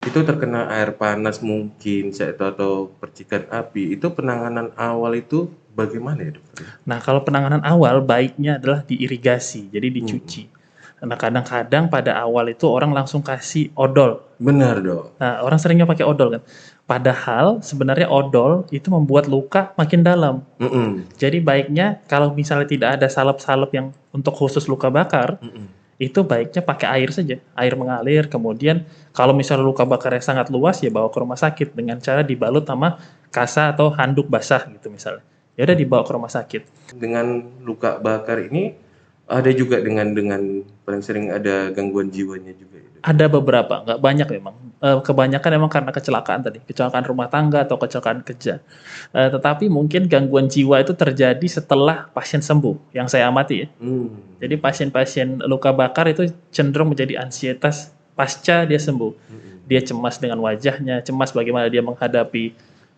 Itu terkena air panas mungkin atau percikan api, itu penanganan awal itu bagaimana ya, Dokter, ya? Nah, kalau penanganan awal baiknya adalah diirigasi, jadi Mhm. dicuci. Nah, kadang-kadang pada awal itu orang langsung kasih odol. Benar, Dok. Nah, orang seringnya pakai odol kan. Padahal sebenarnya odol itu membuat luka makin dalam. Mhm, Jadi baiknya kalau misalnya tidak ada salep-salep yang untuk khusus luka bakar, mhm. itu baiknya pakai air saja. Air mengalir, kemudian kalau misalnya luka bakarnya sangat luas, ya bawa ke rumah sakit dengan cara dibalut sama kasa atau handuk basah gitu misalnya. Ya udah dibawa ke rumah sakit. Dengan luka bakar ini ada juga dengan paling sering ada gangguan jiwanya juga ya, Dok? Ada beberapa, nggak banyak memang. Kebanyakan memang karena kecelakaan tadi, kecelakaan rumah tangga atau kecelakaan kerja. Tetapi mungkin gangguan jiwa itu terjadi setelah pasien sembuh, yang saya amati ya. Jadi Mhm, pasien-pasien luka bakar itu cenderung menjadi ansietas pasca dia sembuh. mhm, Dia cemas dengan wajahnya, cemas bagaimana dia menghadapi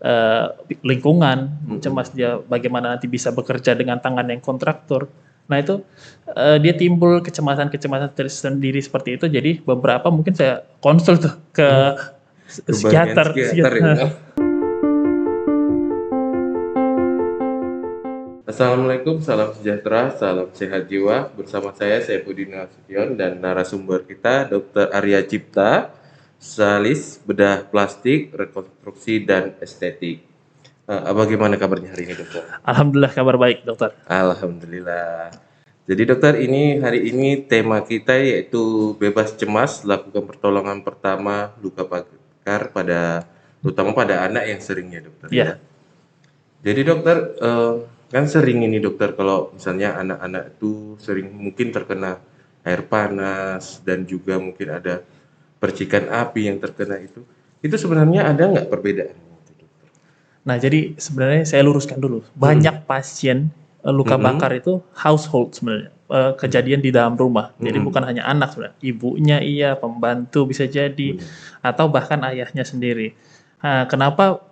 eh, lingkungan, mhm. cemas dia bagaimana nanti bisa bekerja dengan tangan yang kontraktur. Nah itu dia timbul kecemasan-kecemasan tersendiri seperti itu. Jadi beberapa mungkin saya konsul tuh ke Ke bagian psikiater, psikiater ya, Dok? Assalamualaikum, salam sejahtera, salam sehat jiwa. Bersama saya Saifuddin Nasution dan narasumber kita Dr. Arya Cipta, spesialis bedah plastik, rekonstruksi dan estetik. Bagaimana kabarnya hari ini, Dokter? Alhamdulillah kabar baik dokter. Alhamdulillah. Jadi dokter, hari ini tema kita yaitu bebas cemas, lakukan pertolongan pertama luka bakar terutama pada anak yang seringnya dokter ya. Ya. Jadi dokter, kan sering ini dokter kalau misalnya anak-anak itu sering mungkin terkena air panas dan juga mungkin ada percikan api yang terkena itu. Itu sebenarnya ada nggak perbedaannya itu, dokter? Nah, jadi sebenarnya saya luruskan dulu. Mhm, Banyak pasien luka bakar mhm, itu household sebenarnya. mhm, Kejadian di dalam rumah. Jadi mhm, bukan hanya anak sebenarnya. Ibunya iya, pembantu bisa jadi, benar. atau bahkan ayahnya sendiri. Nah, kenapa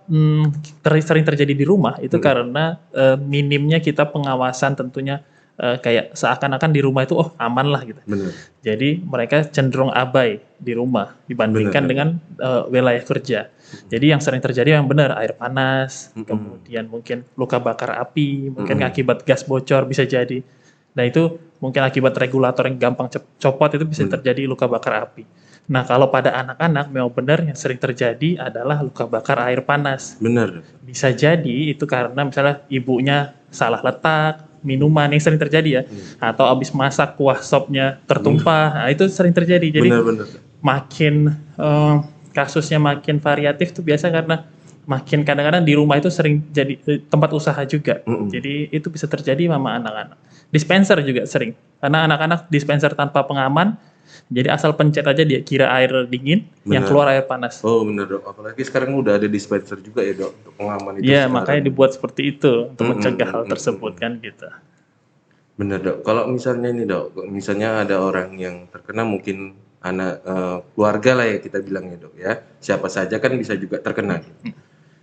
sering terjadi di rumah? Itu Mhm, karena minimnya kita pengawasan tentunya kayak seakan-akan di rumah itu oh aman lah gitu. benar, Jadi mereka cenderung abai di rumah benar, dibandingkan dengan benar. wilayah kerja. Mhm, Jadi yang sering terjadi yang benar air panas, mhm, kemudian mungkin luka bakar api, mungkin mhm, akibat gas bocor bisa jadi. Nah itu mungkin akibat regulator yang gampang copot itu bisa benar, terjadi luka bakar api. Nah kalau pada anak-anak memang benar yang sering terjadi adalah luka bakar air panas. benar. Bisa jadi itu karena misalnya ibunya salah letak, Mhm, minuman yang sering terjadi ya, mhm, atau habis masak kuah sopnya benar, tertumpah, nah itu sering terjadi. Jadi benar, benar. makin kasusnya makin variatif tuh biasa karena makin kadang-kadang di rumah itu sering jadi tempat usaha juga. Mhm, Jadi itu bisa terjadi sama anak-anak. Dispenser juga sering. Karena anak-anak dispenser tanpa pengaman, jadi asal pencet aja dia kira air dingin, yang benar. keluar air panas. Oh, benar dok. Apalagi sekarang udah ada dispenser juga ya dok untuk pengaman itu Ya, makanya sekarang. dibuat seperti itu untuk Mhm, mencegah hal mhm, tersebut mhm. kan gitu. Benar dok. Kalau misalnya ini dok, misalnya ada orang yang terkena mungkin keluarga lah ya kita bilangnya dok ya. Siapa saja kan bisa juga terkena. Gitu.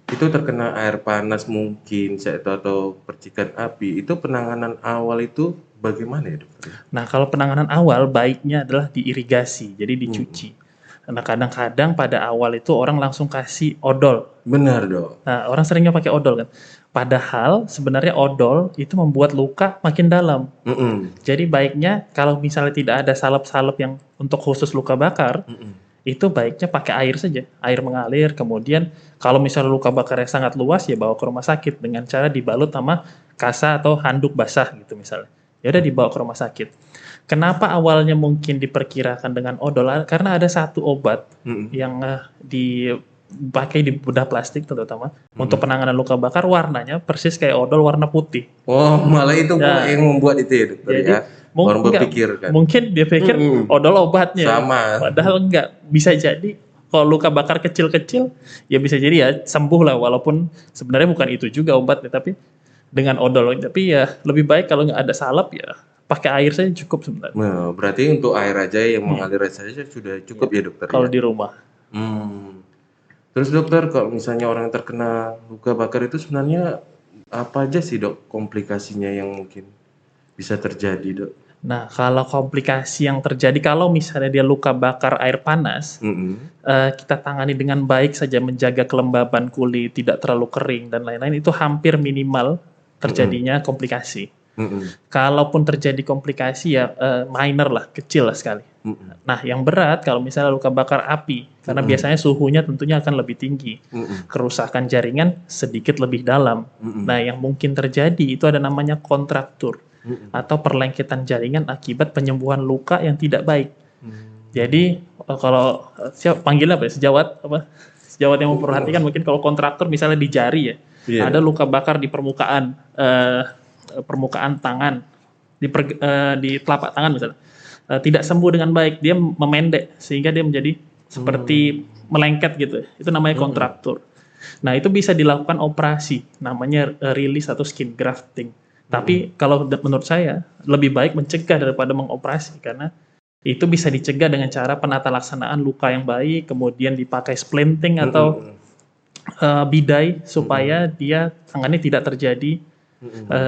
Itu terkena air panas mungkin atau percikan api. Itu penanganan awal itu bagaimana ya dokter ya? Nah, kalau penanganan awal baiknya adalah diirigasi, jadi Mhm. dicuci. Nah, kadang-kadang pada awal itu orang langsung kasih odol. Benar dok. Nah, orang seringnya pakai odol kan. Padahal sebenarnya odol itu membuat luka makin dalam. Mhm, Jadi baiknya kalau misalnya tidak ada salep-salep yang untuk khusus luka bakar, mhm, itu baiknya pakai air saja. Air mengalir, kemudian kalau misalnya luka bakarnya sangat luas, ya bawa ke rumah sakit dengan cara dibalut sama kasa atau handuk basah gitu misalnya. Ya udah dibawa ke rumah sakit. Kenapa awalnya mungkin diperkirakan dengan odol? Karena ada satu obat mhm, yang dipakai di bedah plastik terutama untuk mhm. penanganan luka bakar warnanya persis kayak odol warna putih. Oh, malah itu pula Ya, yang membuat itu ya, dokter ya? jadi Orang enggak, berpikir kan? mungkin dia pikir Mhm, odol obatnya, sama. padahal enggak. Bisa jadi kalau luka bakar kecil-kecil, ya bisa jadi ya sembuh lah walaupun sebenarnya bukan itu juga obatnya, tapi dengan odol. Tapi ya lebih baik kalau nggak ada salep ya pakai air saja cukup sebenarnya. Nah, berarti untuk air aja yang Hmm, mengalir saja sudah cukup ya. ya, dokter Kalau ya? di rumah. Hmm. Terus dokter, kalau misalnya orang yang terkena luka bakar itu sebenarnya apa aja sih dok komplikasinya yang mungkin bisa terjadi dok? Nah, kalau komplikasi yang terjadi kalau misalnya dia luka bakar air panas, kita tangani dengan baik saja menjaga kelembaban kulit, tidak terlalu kering dan lain-lain itu hampir minimal terjadinya komplikasi. Kalaupun terjadi komplikasi ya minor lah, kecil lah sekali. Nah, yang berat kalau misalnya luka bakar api, karena biasanya suhunya tentunya akan lebih tinggi. Kerusakan jaringan sedikit lebih dalam. Nah, yang mungkin terjadi itu ada namanya kontraktur atau perlengketan jaringan akibat penyembuhan luka yang tidak baik. Jadi kalau panggilnya apa ya? Sejawat yang memperhatikan mungkin kalau kontraktur misalnya di jari ya, ada luka bakar di permukaan tangan, di telapak tangan misalnya, tidak sembuh dengan baik, dia memendek sehingga dia menjadi seperti melengket gitu. Itu namanya kontraktur. Nah, itu bisa dilakukan operasi, namanya release atau skin grafting. Tapi kalau menurut saya lebih baik mencegah daripada mengoperasi karena itu bisa dicegah dengan cara penata laksanaan luka yang baik, kemudian dipakai splinting atau bidai supaya dia tangannya tidak terjadi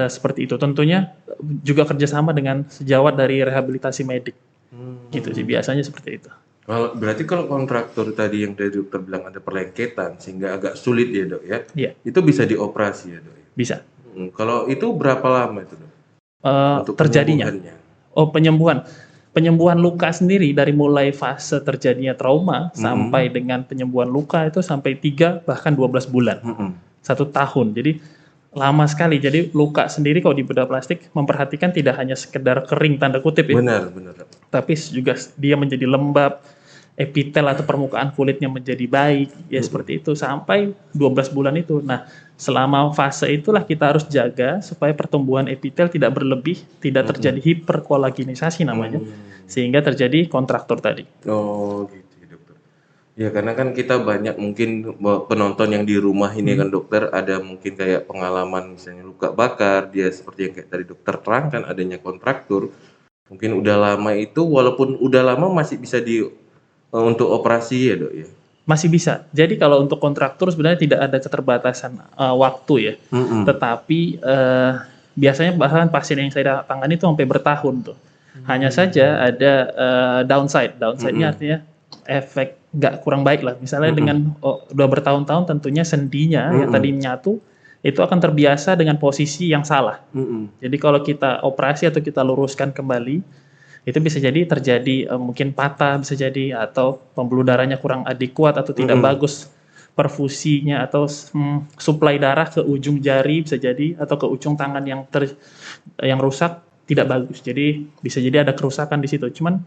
seperti itu. Tentunya juga kerjasama dengan sejawat dari rehabilitasi medik. Gitu sih biasanya seperti itu. Berarti kalau kontraktur tadi yang dari dokter bilang ada perlengketan sehingga agak sulit ya dok ya, Iya, itu bisa dioperasi ya dok. bisa. Kalau itu berapa lama itu dok untuk Terjadinya. penyembuhannya? Oh, penyembuhan luka sendiri dari mulai fase terjadinya trauma sampai dengan penyembuhan luka itu sampai 3 bahkan 12 bulan. 1 tahun. Jadi lama sekali. Jadi luka sendiri kalau di bedah plastik memperhatikan tidak hanya sekedar kering tanda kutip ya. Benar. Tapi juga dia menjadi lembab, epitel atau permukaan kulitnya menjadi baik, ya seperti itu sampai 12 bulan itu. Nah, selama fase itulah kita harus jaga supaya pertumbuhan epitel tidak berlebih, tidak terjadi hiperkolagenisasi namanya, sehingga terjadi kontraktur tadi. Oh gitu ya dokter. Ya karena kan kita banyak mungkin penonton yang di rumah ini kan dokter ada mungkin kayak pengalaman misalnya luka bakar, dia seperti yang kayak tadi dokter terangkan adanya kontraktur. Mungkin udah lama itu walaupun udah lama masih bisa untuk operasi ya dok ya. Masih bisa. Jadi kalau untuk kontraktur sebenarnya tidak ada keterbatasan waktu ya. Tetapi biasanya bahkan pasien yang saya tangani itu sampai bertahun tuh. Hanya saja ada downside. Downside-nya artinya efek nggak kurang baik lah. Misalnya dengan udah bertahun-tahun tentunya sendinya yang tadi menyatu itu akan terbiasa dengan posisi yang salah. Jadi kalau kita operasi atau kita luruskan kembali itu bisa jadi terjadi mungkin patah bisa jadi atau pembuluh darahnya kurang adekuat atau tidak bagus perfusinya atau suplai darah ke ujung jari bisa jadi atau ke ujung tangan yang rusak tidak bagus. Jadi bisa jadi ada kerusakan di situ. Cuman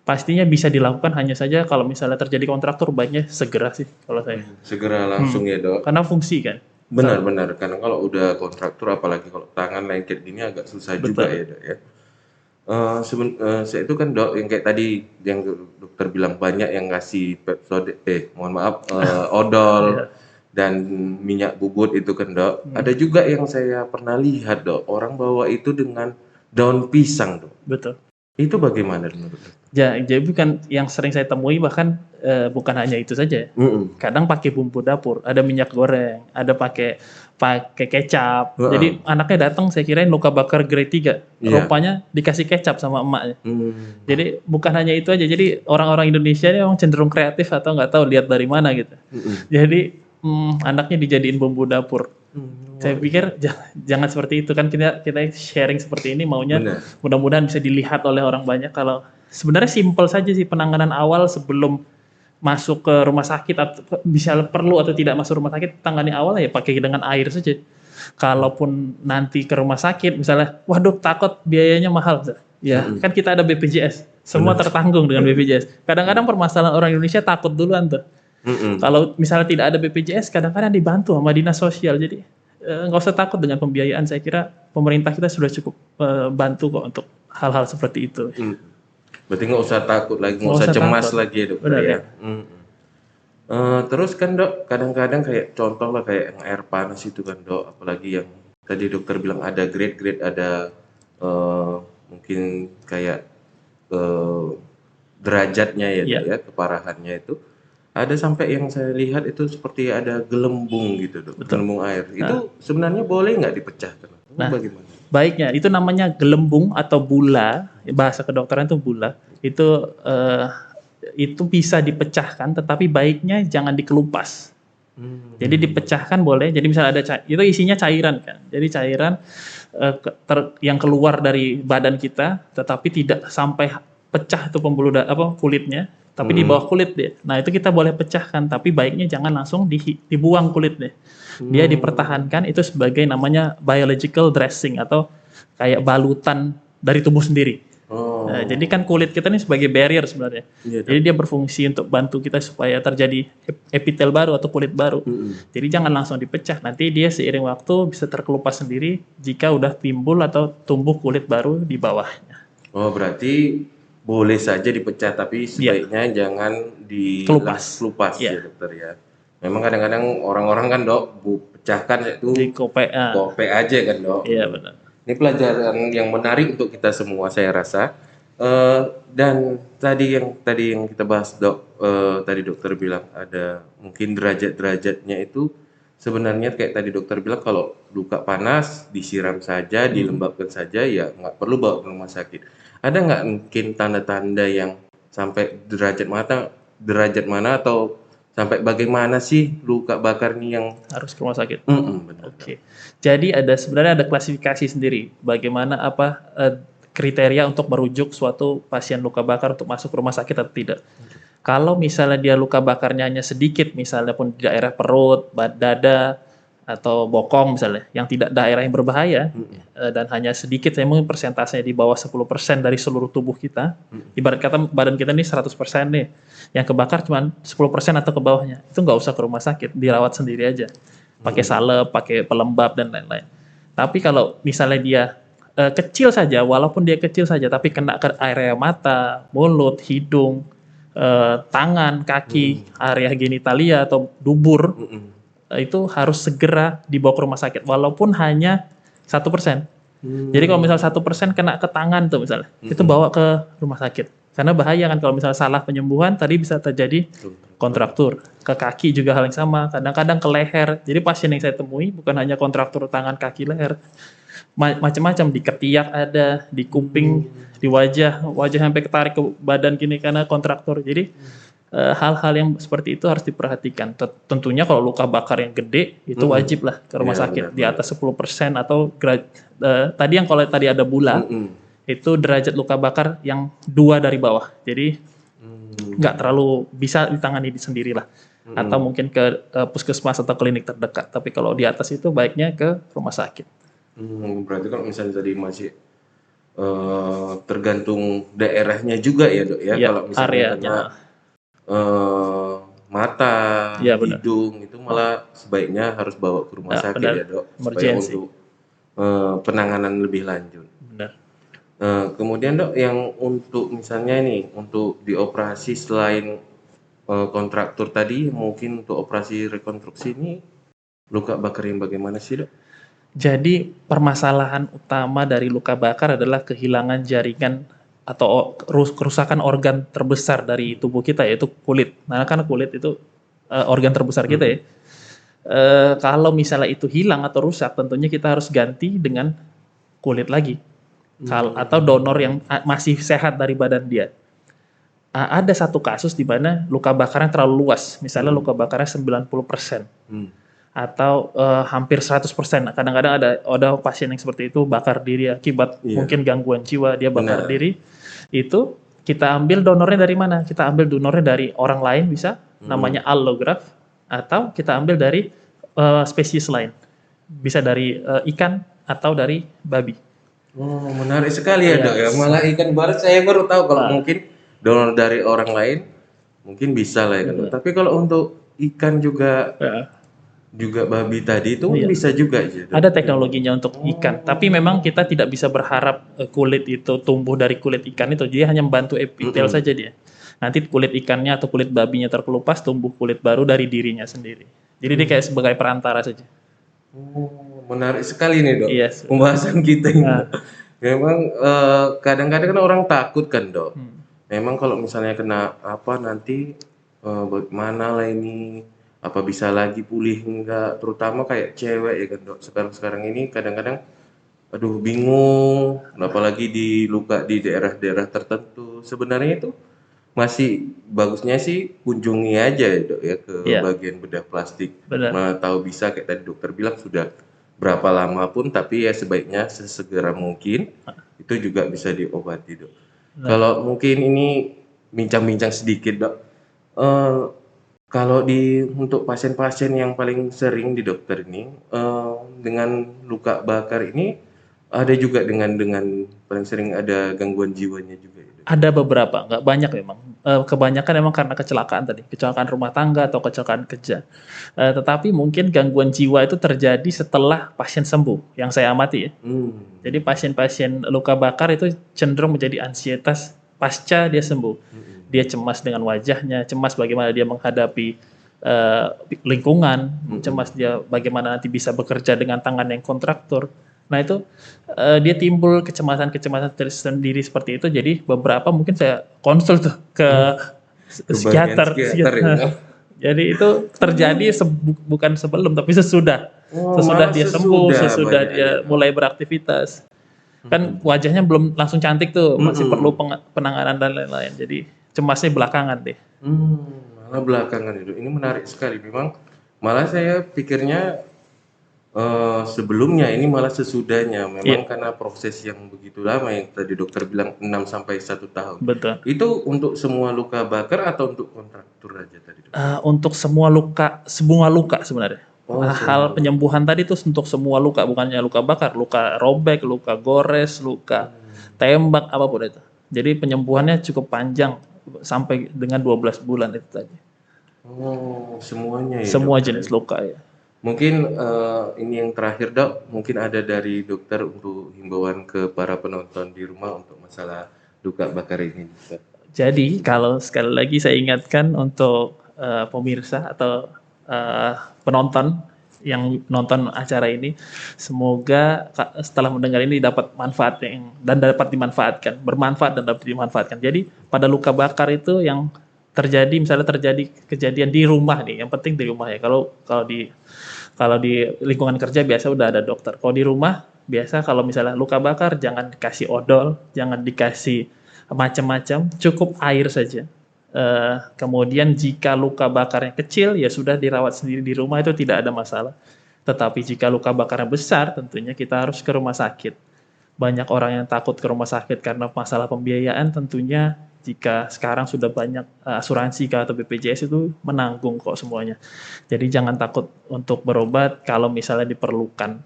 pastinya bisa dilakukan hanya saja kalau misalnya terjadi kontraktur baiknya segera sih kalau saya. Segera langsung ya dok. Karena fungsi kan. Benar. Karena kalau udah kontraktur apalagi kalau tangan lengket gini agak susah juga ya dok ya. Saya itu kan dok yang kayak tadi yang dokter bilang banyak yang ngasih odol dan minyak bubut itu kan dok. Ada juga yang saya pernah lihat dok orang bawa itu dengan daun pisang dok. Betul. Itu bagaimana menurut dokter? Jadi bukan yang sering saya temui bahkan bukan hanya itu saja. Kadang pakai bumbu dapur, ada minyak goreng, ada pakai kecap. Jadi anaknya datang saya kirain luka bakar grade 3. Rupanya dikasih kecap sama emaknya. Jadi bukan hanya itu aja. Jadi orang-orang Indonesia ini memang cenderung kreatif atau nggak tahu lihat dari mana gitu. Jadi anaknya dijadiin bumbu dapur. Saya pikir jangan seperti itu kan kita sharing seperti ini maunya mudah-mudahan bisa dilihat oleh orang banyak kalau sebenarnya simpel saja sih penanganan awal sebelum masuk ke rumah sakit atau bisa perlu atau tidak masuk rumah sakit tangani awal ya pakai dengan air saja. Kalaupun nanti ke rumah sakit misalnya, waduh takut biayanya mahal, ya kan kita ada BPJS, semua tertanggung dengan BPJS. Kadang-kadang permasalahan orang Indonesia takut duluan tuh. Kalau misalnya tidak ada BPJS, kadang-kadang dibantu sama dinas sosial, jadi nggak usah takut dengan pembiayaan. Saya kira pemerintah kita sudah cukup bantu kok untuk hal-hal seperti itu. Berarti nggak usah takut lagi, nggak usah cemas lagi ya dokter ya. Terus kan dok, kadang-kadang kayak contoh lah kayak yang air panas itu kan dok, apalagi yang tadi dokter bilang ada grade-grade, ada mungkin kayak derajatnya ya dok ya, keparahannya itu. Ada sampai yang saya lihat itu seperti ada gelembung gitu dok, gelembung air. Itu sebenarnya boleh nggak dipecahkan? Nah, bagaimana? baiknya itu namanya gelembung atau bula, bahasa kedokteran itu bula. Eh, itu bisa dipecahkan, tetapi baiknya jangan dikelupas. Jadi dipecahkan boleh. Jadi misalnya ada itu isinya cairan kan. Jadi cairan yang keluar dari badan kita, tetapi tidak sampai pecah itu kulitnya, tapi di bawah kulit deh. Nah itu kita boleh pecahkan, tapi baiknya jangan langsung dibuang kulit deh. Dia dipertahankan itu sebagai namanya biological dressing atau kayak balutan dari tubuh sendiri. Oh, Jadi kan kulit kita ini sebagai barrier sebenarnya. iya, Jadi Dok. dia berfungsi untuk bantu kita supaya terjadi epitel baru atau kulit baru. Jadi jangan langsung dipecah. Nanti dia seiring waktu bisa terkelupas sendiri jika udah timbul atau tumbuh kulit baru di bawahnya. Oh, berarti boleh saja dipecah, tapi Iya, sebaiknya jangan kelupas. kelupas ya, Iya, dokter ya. Memang kadang-kadang orang-orang kan, Dok, pecahkan di itu kope. kope aja kan, Dok. Iya benar. Ini pelajaran yang menarik untuk kita semua, saya rasa. Dan tadi yang kita bahas, Dok, tadi dokter bilang ada mungkin derajat-derajatnya itu sebenarnya kayak tadi dokter bilang kalau luka panas disiram saja, dilembabkan saja ya nggak perlu bawa ke rumah sakit. Ada nggak mungkin tanda-tanda yang sampai derajat mana atau sampai bagaimana sih luka bakar nih yang Harus ke rumah sakit. benar, Dok. Oke. Jadi sebenarnya ada klasifikasi sendiri bagaimana kriteria untuk merujuk suatu pasien luka bakar untuk masuk rumah sakit atau tidak. Kalau misalnya dia luka bakarnya hanya sedikit, misalnya pun di daerah perut, dada, atau bokong misalnya, yang tidak daerah yang berbahaya, dan hanya sedikit, saya mungkin persentasenya di bawah 10% dari seluruh tubuh kita, ibarat kata badan kita ini 100% nih, yang kebakar cuma 10% atau ke bawahnya, itu nggak usah ke rumah sakit, dirawat sendiri aja. Pakai salep, pakai pelembab, dan lain-lain. Tapi kalau misalnya dia kecil saja, walaupun dia kecil saja, tapi kena ke area mata, mulut, hidung, tangan, kaki, area genitalia atau dubur, itu harus segera dibawa ke rumah sakit, walaupun hanya 1%. Jadi kalau misal 1% kena ke tangan tuh misalnya, itu bawa ke rumah sakit. Karena bahaya kan kalau misalnya salah penyembuhan, tadi bisa terjadi kontraktur. Ke kaki juga hal yang sama, kadang-kadang ke leher. Jadi pasien yang saya temui bukan hanya kontraktur tangan, kaki, leher, macam-macam, di ketiak ada, di kuping, di wajah sampai ketarik ke badan gini karena kontraktor. Jadi hal-hal yang seperti itu harus diperhatikan. Tentunya kalau luka bakar yang gede itu wajib lah ke rumah Iya, sakit benar, di atas 10% atau tadi yang kalau tadi ada bula itu derajat luka bakar yang 2 dari bawah. Jadi nggak terlalu bisa ditangani sendiri lah. Atau mungkin ke puskesmas atau klinik terdekat. Tapi kalau di atas itu baiknya ke rumah sakit. Berarti kalau misalnya tadi masih tergantung daerahnya juga ya, Dok ya. Ya, Kalau misalnya areanya. kena mata, Iya benar. hidung itu malah sebaiknya harus bawa ke rumah Ya, sakit benar. ya, Dok, supaya Emergency. untuk penanganan lebih lanjut. Benar. Kemudian, Dok, yang untuk misalnya nih untuk dioperasi selain kontraktur tadi, mungkin untuk operasi rekonstruksi ini luka bakar yang bagaimana sih, Dok? Jadi permasalahan utama dari luka bakar adalah kehilangan jaringan atau kerusakan organ terbesar dari tubuh kita, yaitu kulit. Nah, karena kulit itu organ terbesar kita ya. Kalau misalnya itu hilang atau rusak, tentunya kita harus ganti dengan kulit lagi. Atau donor yang masih sehat dari badan dia. Ada satu kasus di mana luka bakarnya terlalu luas. Misalnya luka bakarnya 90%. Atau hampir 100%. Kadang-kadang ada pasien yang seperti itu bakar diri akibat mungkin gangguan jiwa, dia bakar diri. Itu kita ambil donornya dari mana? Kita ambil donornya dari orang lain bisa, namanya allograft, atau kita ambil dari spesies lain. Bisa dari ikan atau dari babi. Oh, menarik sekali ya, Iya. Dok ya. Malah ikan barat saya baru tahu kalau mungkin donor dari orang lain mungkin bisa lah ya kan, Dok. Tapi kalau untuk ikan juga babi tadi itu bisa juga ya, Dok. Ada teknologinya untuk ikan, tapi memang kita tidak bisa berharap kulit itu tumbuh dari kulit ikan itu. Dia hanya membantu epitel saja dia. Nanti kulit ikannya atau kulit babinya terkelupas, tumbuh kulit baru dari dirinya sendiri. Jadi dia kayak sebagai perantara saja. Oh, menarik sekali nih, Dok. Iya. Pembahasan kita ini. Memang kadang-kadang kan orang takut kan, Dok. Memang kalau misalnya kena apa nanti bagaimana lah ini, apa bisa lagi pulih enggak, terutama kayak cewek ya kan, Dok. Sekarang-sekarang ini kadang-kadang aduh bingung, apalagi di luka di daerah-daerah tertentu. Sebenarnya itu masih bagusnya sih kunjungi aja ya Dok ya ke Iya, bagian bedah plastik. benar. Mana tahu bisa kayak tadi dokter bilang sudah berapa lama pun tapi ya sebaiknya sesegera mungkin itu juga bisa diobati Dok. Benar. Kalau mungkin ini bincang-bincang sedikit Dok. Eh, kalau untuk pasien-pasien yang paling sering di dokter ini dengan luka bakar ini ada juga dengan paling sering ada gangguan jiwanya juga ya Dok. Ada beberapa, nggak banyak memang. Kebanyakan memang karena kecelakaan tadi, kecelakaan rumah tangga atau kecelakaan kerja. Tetapi mungkin gangguan jiwa itu terjadi setelah pasien sembuh, yang saya amati ya. Hmm. Jadi pasien-pasien luka bakar itu cenderung menjadi ansietas pasca dia sembuh. Mm-mm. Dia cemas dengan wajahnya, cemas bagaimana dia menghadapi eh, lingkungan, cemas Mm-mm. dia bagaimana nanti bisa bekerja dengan tangan yang kontraktur. Nah itu dia timbul kecemasan-kecemasan tersendiri seperti itu. Jadi beberapa mungkin saya konsul tuh ke Hmm. Ke bagian psikiater. psikiater ya Dok. Jadi itu terjadi bukan sebelum tapi sesudah. Oh Sesudah malah dia sembuh, sesudah sesudah banyak dia ya Dok. mulai beraktivitas. Kan Mm-mm. wajahnya belum langsung cantik tuh, masih perlu Mm-mm. penanganan dan lain-lain. Jadi cemasnya belakangan deh. Hmm, malah belakangan itu. Ini menarik sekali. Memang malah saya pikirnya sebelumnya ini malah sesudahnya. Iya, Memang karena proses yang begitu lama yang tadi dokter bilang 6 sampai 1 tahun. betul. Itu untuk semua luka bakar atau untuk kontraktur aja tadi dok? Untuk semua luka sebenarnya. Oh, semua Hal luka. penyembuhan tadi itu untuk semua luka, bukannya luka bakar, luka robek, luka gores, luka Hmm. tembak, apapun itu. Jadi penyembuhannya cukup panjang sampai dengan 12 bulan itu tadi. Oh, semuanya ya Semua dokter jenis ya. luka ya. Mungkin ini yang terakhir dok, mungkin ada dari dokter untuk himbauan ke para penonton di rumah untuk masalah luka bakar ini. Dok. Jadi kalau sekali lagi saya ingatkan untuk pemirsa atau eh, penonton yang nonton acara ini, semoga setelah mendengar ini dapat manfaat dan dapat dimanfaatkan, bermanfaat dan dapat dimanfaatkan. Jadi pada luka bakar itu yang terjadi, misalnya terjadi kejadian di rumah nih, yang penting di rumah ya. Kalau di lingkungan kerja biasa udah ada dokter. Kalau di rumah biasa kalau misalnya luka bakar jangan dikasih odol, jangan dikasih macam-macam, cukup air saja. Kemudian jika luka bakarnya kecil ya sudah dirawat sendiri di rumah itu tidak ada masalah. Tetapi jika luka bakarnya besar tentunya kita harus ke rumah sakit. Banyak orang yang takut ke rumah sakit karena masalah pembiayaan tentunya jika sekarang sudah banyak asuransi atau BPJS itu menanggung kok semuanya. Jadi jangan takut untuk berobat kalau misalnya diperlukan.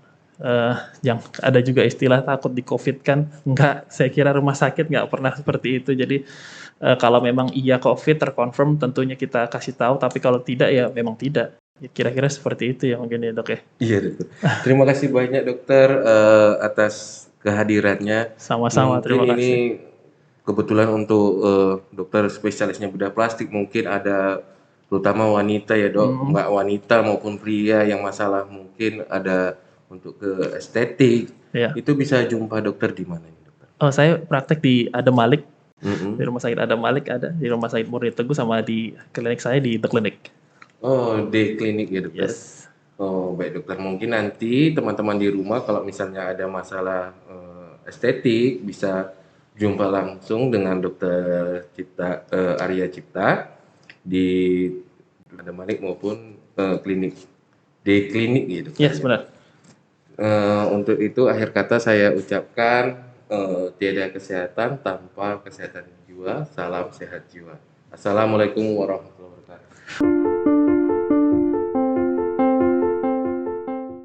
Yang ada juga istilah takut di COVID kan, enggak, saya kira rumah sakit nggak pernah seperti itu. Jadi kalau memang iya COVID terkonfirm tentunya kita kasih tahu, tapi kalau tidak ya memang tidak. Ya, kira-kira seperti itu ya mungkin ya dok ya. Iya dokter. Terima kasih banyak dokter atas kehadirannya. Sama-sama, Mungkin terima ini kasih. kebetulan untuk dokter spesialisnya bedah plastik mungkin ada terutama wanita ya dok, Hmm, mbak wanita maupun pria yang masalah mungkin ada untuk ke estetik ya. itu bisa jumpa dokter di mana ini dokter? Oh, saya praktek di Adam Malik, di Mm-mm. rumah sakit Adam Malik ada, di rumah sakit Murni Teguh sama di klinik saya di The Clinic. Oh di klinik ya dokter? Yes. Oh, baik dokter. Mungkin nanti teman-teman di rumah kalau misalnya ada masalah estetik bisa jumpa langsung dengan dokter Arya Cipta di ada Manik maupun klinik di klinik ya dokter Yes, ya. benar. Untuk itu akhir kata saya ucapkan tiada kesehatan tanpa kesehatan jiwa. Salam sehat jiwa. Assalamualaikum warahmatullahi wabarakatuh.